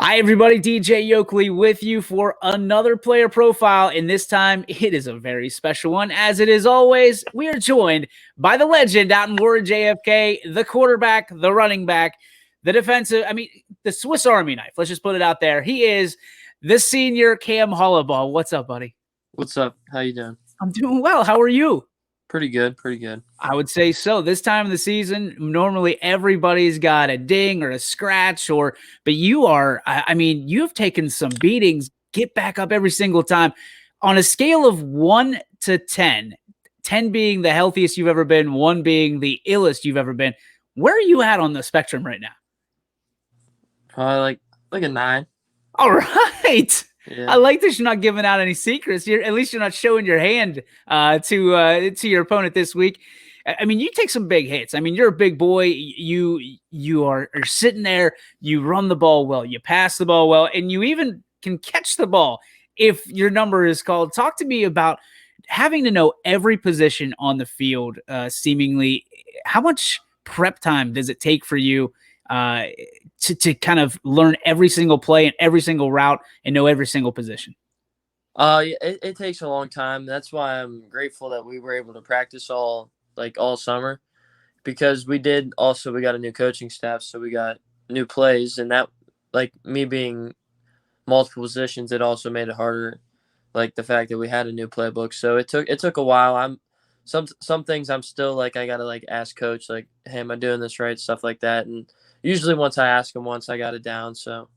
Hi, everybody. DJ Yoakley with you for another player profile. And this time, it is a very special one. As it is always, we are joined by the legend out in Warren JFK, the quarterback, the running back, the defensive, the Swiss Army knife. Let's just put it out there. He is the senior Cam Hollobaugh. What's up, buddy? What's up? How you doing? I'm doing well. How are you? Pretty good, pretty good. I would say so. This time of the season, normally everybody's got a ding or a scratch, but you are, you have taken some beatings, get back up every single time. On a scale of 1 to 10, 10 being the healthiest you've ever been, 1 being the illest you've ever been, where are you at on the spectrum right now? Probably like a 9. All right. Yeah. I like that you're not giving out any secrets. At least you're not showing your hand to your opponent this week. I mean, you take some big hits. I mean, you're a big boy. You are sitting there. You run the ball well. You pass the ball well, and you even can catch the ball if your number is called. Talk to me about having to know every position on the field. Seemingly, how much prep time does it take for you to kind of learn every single play and every single route and know every single position? It takes a long time. That's why I'm grateful that we were able to practice all summer, because we got a new coaching staff, so we got new plays, and that, like, me being multiple positions, it also made it harder, like the fact that we had a new playbook. So it took a while. Some things I'm still I gotta ask coach, hey, am I doing this right, stuff like that. And usually once I ask him once, I got it down. So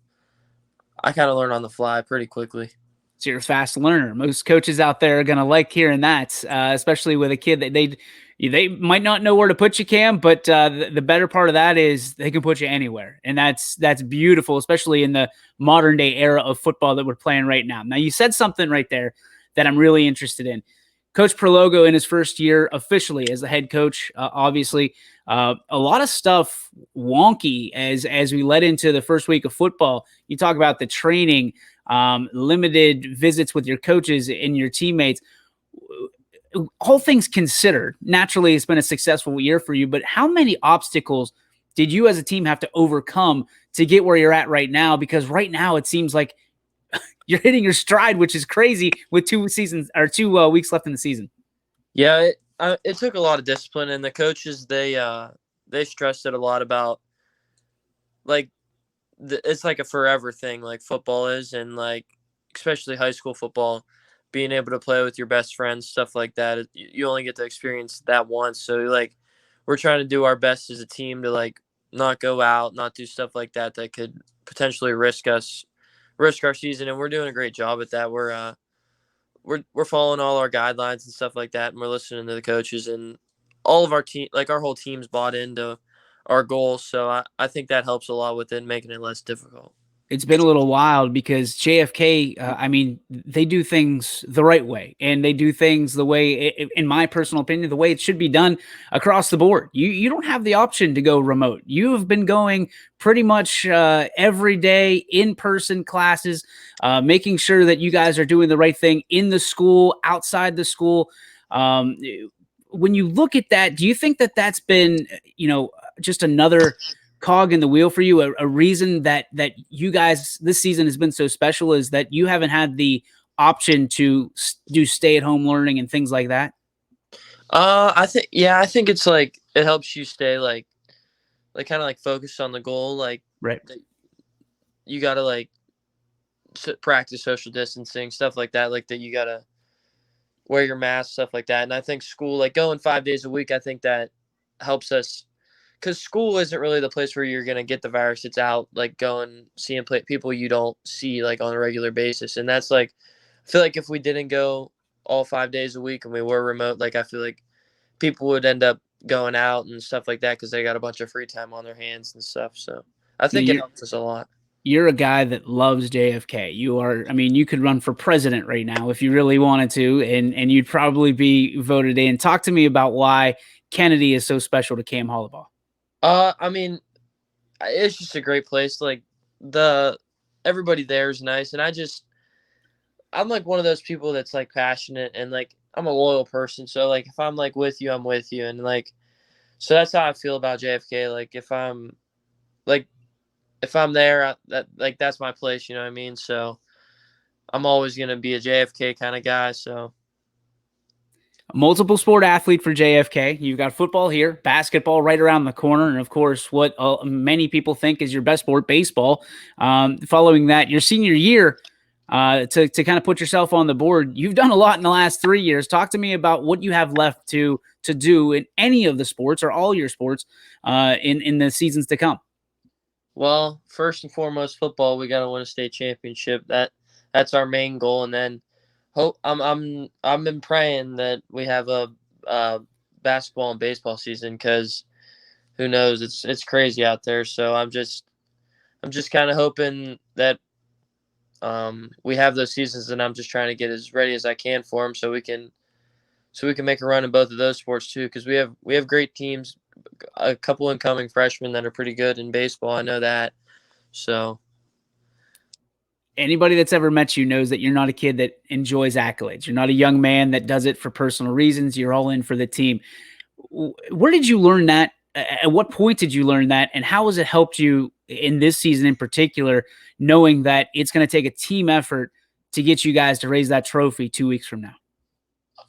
I kind of learn on the fly pretty quickly. So you're a fast learner. Most coaches out there are going to like hearing that, especially with a kid that they might not know where to put you, Cam, but the better part of that is they can put you anywhere. And that's beautiful, especially in the modern day era of football that we're playing right now. Now, you said something right there that I'm really interested in. Coach Prologo in his first year officially as the head coach, obviously, a lot of stuff wonky as we led into the first week of football. You talk about the training, limited visits with your coaches and your teammates. All things considered, naturally, it's been a successful year for you, but how many obstacles did you as a team have to overcome to get where you're at right now? Because right now it seems like you're hitting your stride, which is crazy with 2 weeks left in the season. Yeah, it took a lot of discipline, and the coaches, they stressed it a lot about, it's like a forever thing, like football is, and especially high school football, being able to play with your best friends, stuff like that. You only get to experience that once. So we're trying to do our best as a team to not go out, not do stuff like that could potentially risk our season, and we're doing a great job at that. We're following all our guidelines and stuff like that, and we're listening to the coaches, and all of our team, our whole team's bought into our goals. So I think that helps a lot with it, making it less difficult. It's been a little wild because JFK, they do things the right way, and they do things the way, in my personal opinion, the way it should be done across the board. You don't have the option to go remote. You have been going pretty much every day, in-person classes, making sure that you guys are doing the right thing in the school, outside the school. When you look at that, do you think that that's been, just another cog in the wheel for you? A reason that you guys this season has been so special is that you haven't had the option to do stay-at-home learning and things like that? I think it's it helps you stay kind of focused on the goal. Right. You gotta practice social distancing, stuff like that. That you gotta wear your mask, stuff like that. And I think school, going 5 days a week, I think that helps us. Because school isn't really the place where you're going to get the virus. It's out, going, seeing people you don't see, on a regular basis. And that's, I feel if we didn't go all 5 days a week and we were remote, I feel people would end up going out and stuff like that because they got a bunch of free time on their hands and stuff. So I think it helps us a lot. You're a guy that loves JFK. You could run for president right now if you really wanted to, and you'd probably be voted in. Talk to me about why Kennedy is so special to Cam Hollobaugh. It's just a great place. Everybody there is nice, and I'm one of those people that's passionate, and I'm a loyal person. So if I'm with you, I'm with you, and so that's how I feel about JFK. If I'm if I'm there, that's my place. You know what I mean? So I'm always gonna be a JFK kind of guy. So Multiple sport athlete for JFK. You've got football here, basketball right around the corner, and of course, what many people think is your best sport, baseball. Following that, your senior year, to kind of put yourself on the board, you've done a lot in the last 3 years. Talk to me about what you have left to do in any of the sports or all your sports in the seasons to come. well, first and foremost, football. We got to win a state championship. That's our main goal, and then hope I've been praying that we have a basketball and baseball season because who knows, it's crazy out there. So I'm just kind of hoping that we have those seasons, and I'm just trying to get as ready as I can for them so we can make a run in both of those sports too, because we have great teams, a couple incoming freshmen that are pretty good in baseball. I know that. So Anybody that's ever met you knows that you're not a kid that enjoys accolades. You're not a young man that does it for personal reasons. You're all in for the team. Where did you learn that? At what point did you learn that? And how has it helped you in this season in particular, knowing that it's going to take a team effort to get you guys to raise that trophy 2 weeks from now?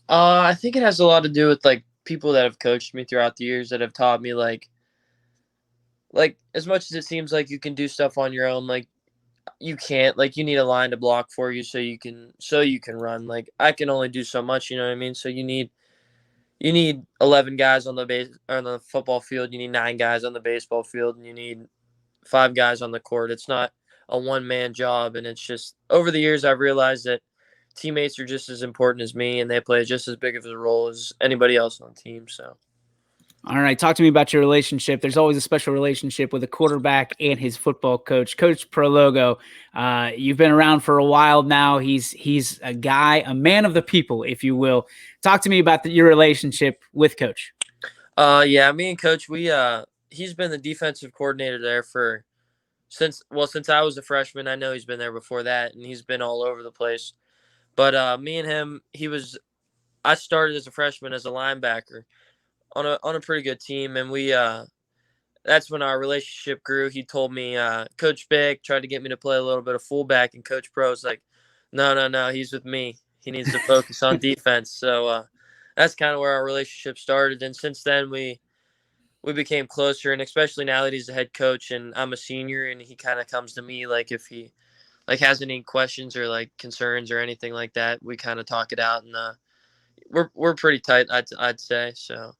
I think it has a lot to do with like people that have coached me throughout the years that have taught me like as much as it seems like you can do stuff on your own, like you can't. Like you need a line to block for you so you can run. Like I can only do so much, you know what I mean? So you need 11 guys on the football field, you need 9 guys on the baseball field, and you need 5 guys on the court. It's not a one-man job, and it's just over the years I've realized that teammates are just as important as me, and they play just as big of a role as anybody else on the team. So All right, talk to me about your relationship. There's always a special relationship with a quarterback and his football coach, Coach Prologo. You've been around for a while now. He's a guy, a man of the people, if you will. Talk to me about your relationship with Coach. yeah, me and Coach, he's been the defensive coordinator there since I was a freshman. I know he's been there before that, and he's been all over the place. But me and him, I started as a freshman as a linebacker on a pretty good team, and that's when our relationship grew. He told me Coach Big tried to get me to play a little bit of fullback, and Coach Pro's like, no, he's with me. He needs to focus on defense. So that's kind of where our relationship started, and since then we became closer, and especially now that he's the head coach and I'm a senior, and he kind of comes to me like if he like has any questions or like concerns or anything like that, we kind of talk it out, and we're pretty tight, I'd say. So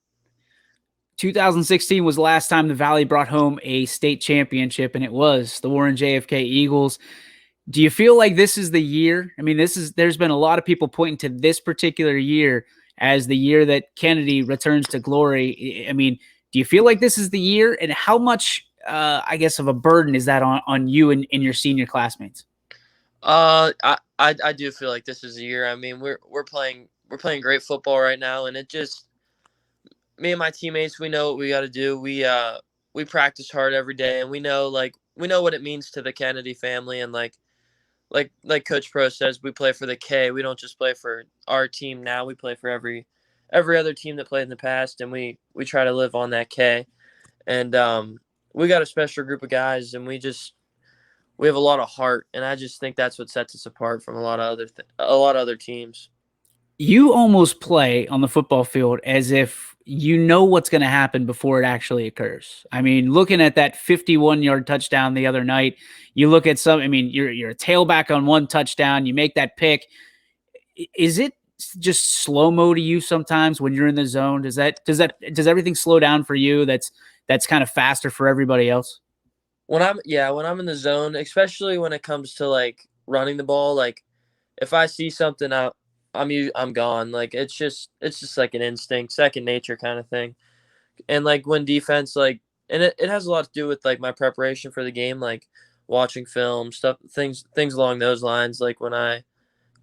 2016 was the last time the Valley brought home a state championship, and it was the Warren JFK Eagles. Do you feel like this is the year? I mean, there's been a lot of people pointing to this particular year as the year that Kennedy returns to glory. I mean, do you feel like this is the year? And how much, I guess, of a burden is that on you and your senior classmates? I do feel like this is the year. I mean, we're playing great football right now, and it just me and my teammates, we know what we got to do. We practice hard every day, and we know what it means to the Kennedy family, and like Coach Pro says, we play for the K. We don't just play for our team now. We play for every other team that played in the past, and we try to live on that K. And we got a special group of guys, and we have a lot of heart, and I just think that's what sets us apart from a lot of other teams. You almost play on the football field as if you know what's going to happen before it actually occurs. I mean, looking at that 51-yard touchdown the other night, you look at you're a tailback on one touchdown, you make that pick. Is it just slow-mo to you sometimes when you're in the zone? Does everything slow down for you that's kind of faster for everybody else? When I'm in the zone, especially when it comes to like running the ball, like if I see something out, I'm gone. Like it's just like an instinct, second nature kind of thing. And like when defense, like, and it has a lot to do with like my preparation for the game, like watching film stuff, things along those lines. Like when I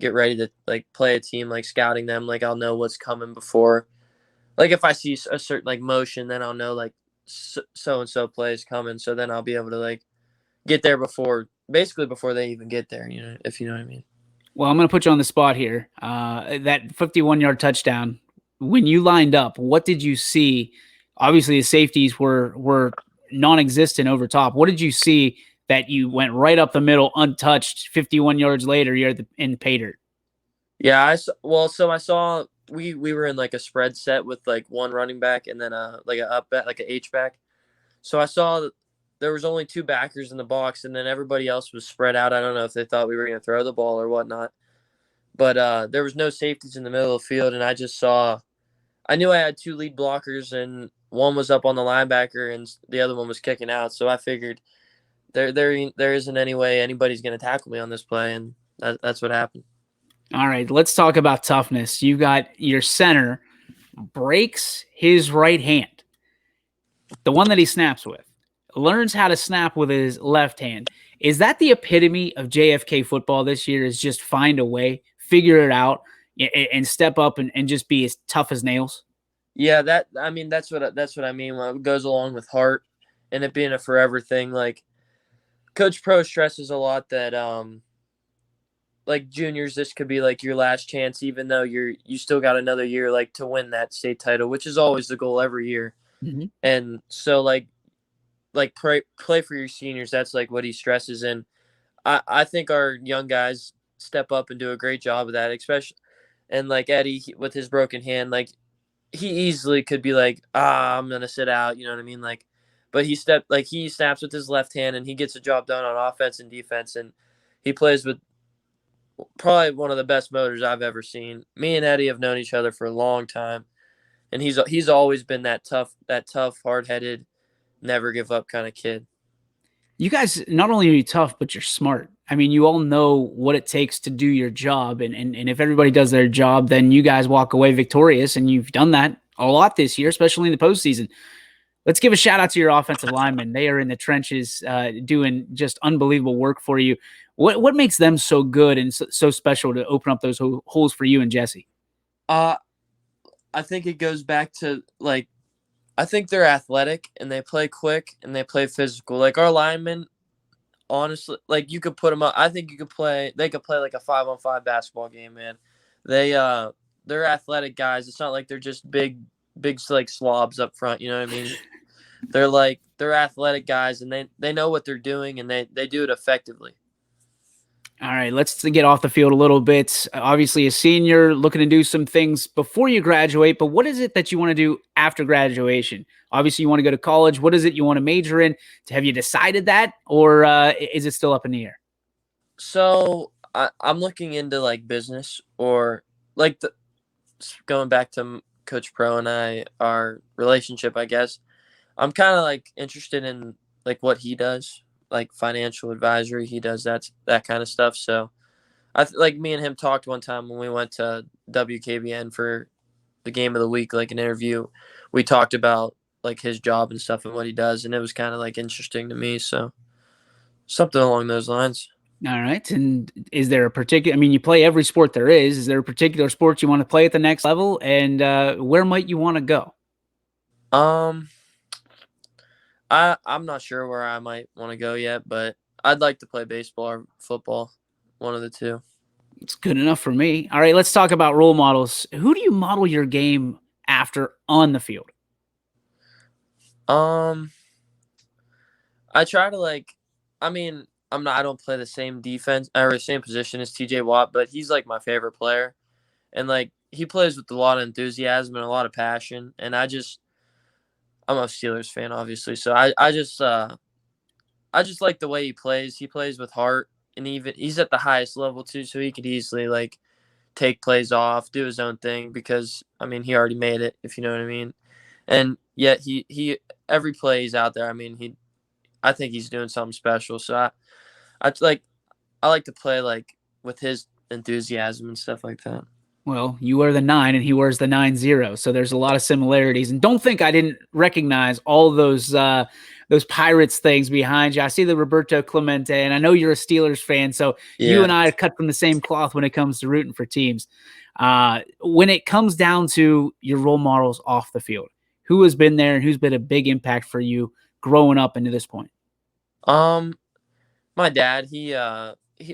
get ready to like play a team, like scouting them, like I'll know what's coming before. Like if I see a certain like motion, then I'll know like so and so play is coming. So then I'll be able to like get there before they even get there. You know, if you know what I mean. Well, I'm going to put you on the spot here. That 51-yard touchdown, when you lined up, what did you see? Obviously, the safeties were non-existent over top. What did you see that you went right up the middle untouched. 51 yards later, you're in the pay dirt. Yeah, so I saw we were in like a spread set with like one running back and then like a up back, like a H back. So I saw that there was only two backers in the box, and then everybody else was spread out. I don't know if they thought we were going to throw the ball or whatnot, but there was no safeties in the middle of the field, and I knew I had two lead blockers, and one was up on the linebacker, and the other one was kicking out. So I figured there isn't any way anybody's going to tackle me on this play, and that's what happened. All right, let's talk about toughness. You got your center breaks his right hand, the one that he snaps with, learns how to snap with his left hand. Is that the epitome of JFK football this year, is just find a way, figure it out, and step up and just be as tough as nails? Yeah, that's what I mean. It goes along with heart and it being a forever thing. Like Coach Pro stresses a lot that like juniors, this could be like your last chance, even though you still got another year like to win that state title, which is always the goal every year. Mm-hmm. And so like play for your seniors. That's like what he stresses. And I think our young guys step up and do a great job of that, especially. And like Eddie with his broken hand, like he easily could be like, I'm going to sit out. You know what I mean? Like, but he snaps with his left hand and he gets the job done on offense and defense. And he plays with probably one of the best motors I've ever seen. Me and Eddie have known each other for a long time. And he's always been that tough, hard-headed, never give up kind of kid. You guys, not only are you tough, but you're smart. I mean, you all know what it takes to do your job. And if everybody does their job, then you guys walk away victorious. And you've done that a lot this year, especially in the postseason. Let's give a shout out to your offensive linemen. They are in the trenches doing just unbelievable work for you. What makes them so good and so special to open up those holes for you and Jesse? I think it goes back to like, I think they're athletic and they play quick and they play physical. Like our linemen, honestly, like you could put them up. I think they could play like a 5-on-5 basketball game, man. They're athletic guys. It's not like they're just big like slobs up front. You know what I mean? They're athletic guys and they know what they're doing and they do it effectively. All right, let's get off the field a little bit. Obviously, a senior looking to do some things before you graduate, but what is it that you want to do after graduation? Obviously, you want to go to college. What is it you want to major in? Have you decided that, or is it still up in the air? So I'm looking into like business or like going back to Coach Pro and our relationship, I guess. I'm kind of like interested in like what he does. Like financial advisory, he does that kind of stuff. So like me and him talked one time when we went to WKBN for the game of the week, like an interview. We talked about like his job and stuff and what he does, and it was kind of like interesting to me. So something along those lines. All right. And is there a particular, I mean, you play every sport there is there a particular sport you want to play at the next level, and where might you want to go? I'm not sure where I might want to go yet, but I'd like to play baseball or football, one of the two. It's good enough for me. All right, let's talk about role models. Who do you model your game after on the field? I try to like, I mean, I don't play the same defense or the same position as TJ Watt, but he's like my favorite player. And like, he plays with a lot of enthusiasm and a lot of passion. And I'm a Steelers fan, obviously. So I just like the way he plays. He plays with heart, and he's at the highest level too, so he could easily like take plays off, do his own thing because I mean he already made it, if you know what I mean. And yet he every play he's out there. I mean I think he's doing something special. So I like to play like with his enthusiasm and stuff like that. Well, you wear the 9 and he wears the 9-0. So there's a lot of similarities. And don't think I didn't recognize all those Pirates things behind you. I see the Roberto Clemente, and I know you're a Steelers fan. So you and I are cut from the same cloth when it comes to rooting for teams. When it comes down to your role models off the field, who has been there and who's been a big impact for you growing up into this point? My dad,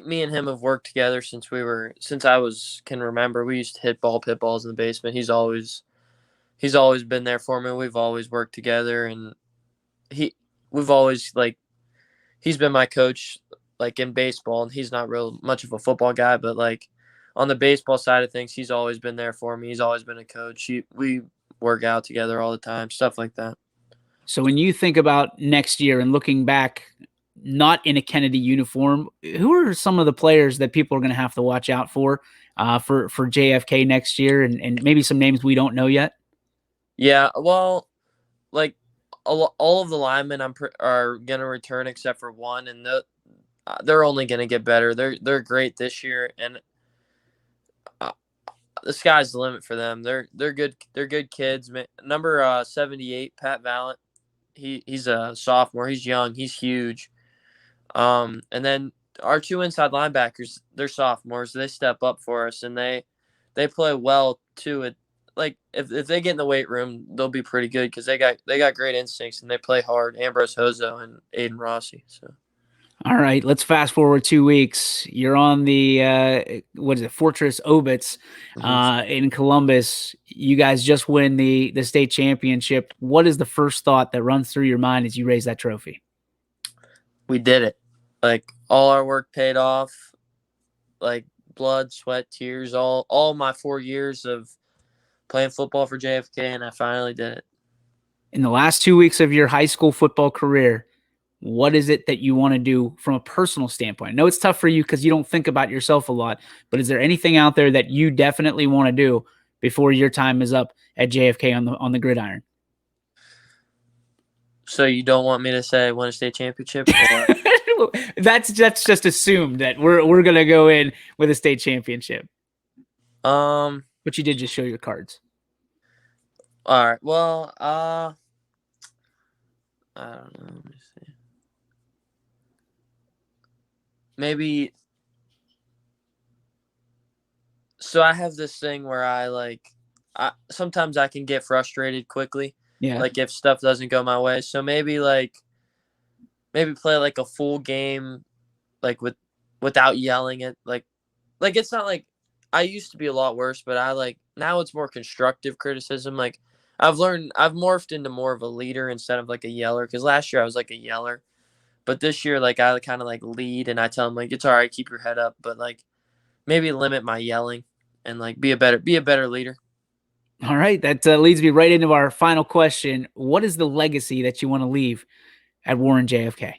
me and him have worked together since I can remember. We used to hit pit balls in the basement. He's always been there for me. We've always worked together, and he's he's been my coach like in baseball, and he's not real much of a football guy, but like on the baseball side of things, he's always been there for me. He's always been a coach. We work out together all the time, stuff like that. So when you think about next year and looking back, not in a Kennedy uniform, who are some of the players that people are going to have to watch out for JFK next year, and maybe some names we don't know yet? Yeah, well, like all of the linemen are going to return except for one, and they're only going to get better. They're great this year, and the sky's the limit for them. They're good. They're good kids. Number 78, Pat Vallant. He's a sophomore. He's young. He's huge. And then our two inside linebackers, they're sophomores. They step up for us, and they play well too. Like if they get in the weight room, they'll be pretty good because they got great instincts and they play hard. Ambrose Hozo and Aiden Rossi. So. All right, let's fast forward 2 weeks. You're on the what is it, Fortress Obits in Columbus. You guys just win the state championship. What is the first thought that runs through your mind as you raise that trophy? We did it. Like all our work paid off. Like blood, sweat, tears, all my 4 years of playing football for JFK, and I finally did it. In the last 2 weeks of your high school football career, what is it that you want to do from a personal standpoint? I know it's tough for you because you don't think about yourself a lot, but is there anything out there that you definitely want to do before your time is up at JFK on the gridiron? So you don't want me to say win a state championship? Or? That's just assumed that we're gonna go in with a state championship. But you did just show your cards. All right. Well, I don't know. Let me see. Maybe. So I have this thing where sometimes I can get frustrated quickly. Yeah. Like if stuff doesn't go my way. So maybe play like a full game, like without yelling it. Like it's not like I used to be a lot worse, but now it's more constructive criticism. Like I've morphed into more of a leader instead of like a yeller. Because last year I was like a yeller, but this year like I kind of like lead and I tell them like it's all right, keep your head up, but like maybe limit my yelling and like be a better leader. All right, that leads me right into our final question. What is the legacy that you want to leave at Warren JFK?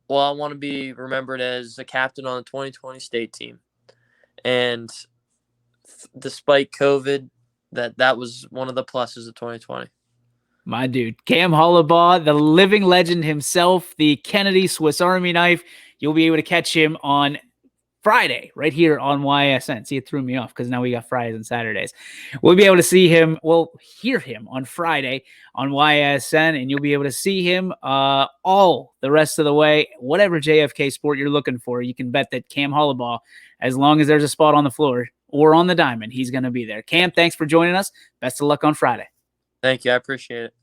Well, I want to be remembered as a captain on the 2020 state team. And despite COVID, that was one of the pluses of 2020. My dude, Cam Hollobaugh, the living legend himself, the Kennedy Swiss Army knife. You'll be able to catch him on Friday right here on YSN. See, it threw me off because now we got Fridays and Saturdays. We'll be able to hear him on Friday on YSN, and you'll be able to see him all the rest of the way. Whatever JFK sport you're looking for, you can bet that Cam Hollobaugh, as long as there's a spot on the floor or on the diamond, he's going to be there. Cam, thanks for joining us. Best of luck on Friday. Thank you. I appreciate it.